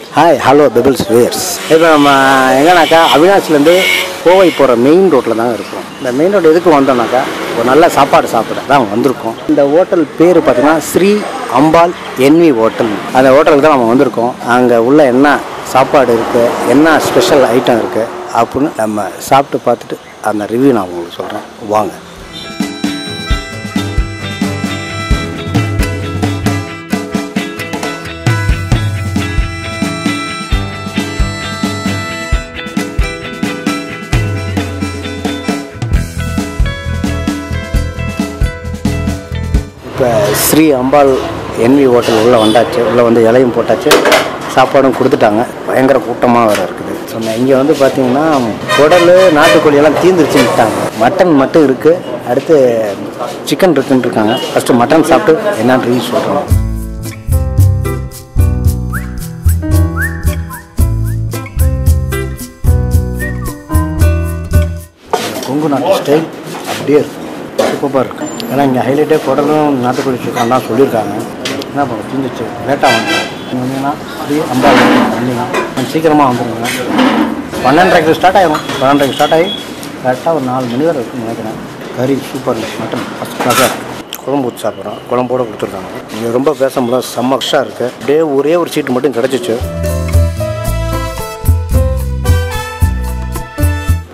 Hi, hello, Bibbles Wares. இப்போ நம்ம எங்கனாக்கா அவினாசிலேருந்து கோவை போகிற மெயின் ரோட்டில் தாங்க இருக்கோம். இந்த மெயின் ரோடு எதுக்கு வந்தோம்னாக்கா ஒரு நல்ல சாப்பாடு சாப்பிட தான் வந்திருக்கோம். இந்த ஹோட்டல் பேர் பார்த்தீங்கன்னா ஸ்ரீ அம்பாள் N.V ஹோட்டல். அந்த ஹோட்டலுக்கு தான் நம்ம வந்திருக்கோம். அங்கே உள்ள என்ன சாப்பாடு இருக்குது, என்ன ஸ்பெஷல் ஐட்டம் இருக்குது அப்படின்னு நம்ம சாப்பிட்டு பார்த்துட்டு அந்த ரிவ்யூ நான் உங்களுக்கு சொல்கிறேன். வாங்க. இப்போ ஸ்ரீ அம்பாள் N.V ஹோட்டல் உள்ளே வந்தாச்சு. உள்ளே வந்து இலையும் போட்டாச்சு, சாப்பாடும் கொடுத்துட்டாங்க. பயங்கர கூட்டமாக வேறு இருக்குது. ஸோ இங்கே வந்து பார்த்திங்கன்னா குடல் நாட்டுக்கோழியெல்லாம் தீர்ந்துருச்சுன்னுட்டாங்க. மட்டன் மட்டும் இருக்குது, அடுத்து சிக்கன் இருக்குன்னு இருக்காங்க. ஃபஸ்ட்டு மட்டன் சாப்பிட்டு என்னன்னு ரிவ்யூ சொல்கிறோம். கொங்கு நாட்டு ஸ்டைல் அப்படியே இருக்கும், சூப்பராக இருக்குது. ஏன்னா இங்கே ஹைலைட்டே குடலும் நாட்டுக்கோழி சிக்கன் தான் சொல்லியிருக்காங்க. என்ன பண்ண தீர்ந்துச்சு, லேட்டாக வந்துடும். நீங்கள் வந்தீங்கன்னா ஸ்ரீ அம்பாள் வந்தீங்கன்னா கொஞ்சம் சீக்கிரமாக வந்துடுங்க. 12:30 ஸ்டார்ட் ஆகிடும். 12:30 ஸ்டார்ட் ஆகி கரெக்டாக ஒரு 4 மணி வரை இருக்குன்னு நினைக்கிறேன். கறி சூப்பர் மட்டன் ஃபஸ்ட் கிளாஸாக இருக்குது. குழம்பு ஊற்றி சாப்பிட்றோம், குழம்போடு கொடுத்துருக்காங்க. இங்கே ரொம்ப பேச முடியல, செம்ம ஃப்ரெஷ்ஷாக இருக்குது. அப்படியே ஒரே ஒரு சீட்டு மட்டும் கிடச்சிச்சு.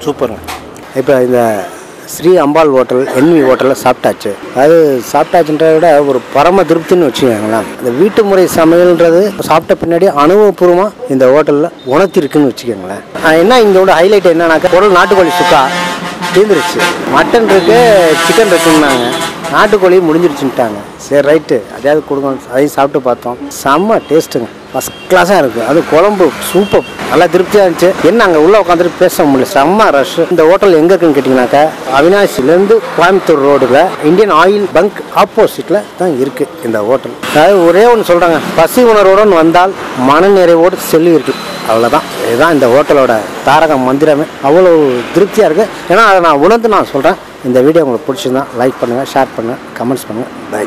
சூப்பருங்க. இப்போ இந்த ஸ்ரீ அம்பாள் ஹோட்டல் N.V ஹோட்டலில் சாப்பிட்டாச்சு. அது சாப்பிட்டாச்சுன்றத விட ஒரு பரம திருப்தின்னு வச்சுக்கோங்களேன். இந்த வீட்டு முறை சமையல்ன்றது சாப்பிட்ட பின்னாடி அனுபவபூர்வமாக இந்த ஹோட்டலில் உணர்த்திருக்குன்னு வச்சுக்கோங்களேன். என்ன இங்கே உள்ள ஹைலைட் என்னன்னாக்கா, குடல் நாட்டுக்கோழி சுக்கா தீர்ந்துருச்சு, மட்டன் இருக்குது, சிக்கன் இருக்குன்னாங்க, நாட்டுக்கோழி முடிஞ்சிருச்சுட்டாங்க. சரி ரைட்டு, அதையாவது கொடுக்கணும். அதையும் சாப்பிட்டு பார்த்தோம், செம்ம டேஸ்ட்டுங்க, ஃபஸ்ட் கிளாஸாக இருக்குது. அது குழம்பு சூப்பர், நல்லா திருப்தியாக இருந்துச்சு. என்ன அங்கே உள்ளே உட்காந்துட்டு பேச முடியல, செம்ம ரஷ். இந்த ஹோட்டல் எங்கே இருக்குன்னு கேட்டிங்கனாக்கா, அவினாசிலேருந்து கோயம்புத்தூர் ரோடில் இந்தியன் ஆயில் பங்க் ஆப்போசிட்டில் தான் இருக்குது இந்த ஹோட்டல். அதாவது ஒரே ஒன்று சொல்கிறாங்க, பசி உணர்வோடு வந்தால் மன நிறைவோடு செல்லி இருக்குது. அவ்வளோதான். இதுதான் இந்த ஹோட்டலோட தாரக மந்திரமே. அவ்வளோ திருப்தியாக இருக்குது. ஏன்னா அதை நான் உணர்ந்து நான் சொல்கிறேன். இந்த வீடியோ உங்களுக்கு பிடிச்சிருந்தா லைக் பண்ணுங்கள், ஷேர் பண்ணுங்கள், கமெண்ட்ஸ் பண்ணுங்கள். பை.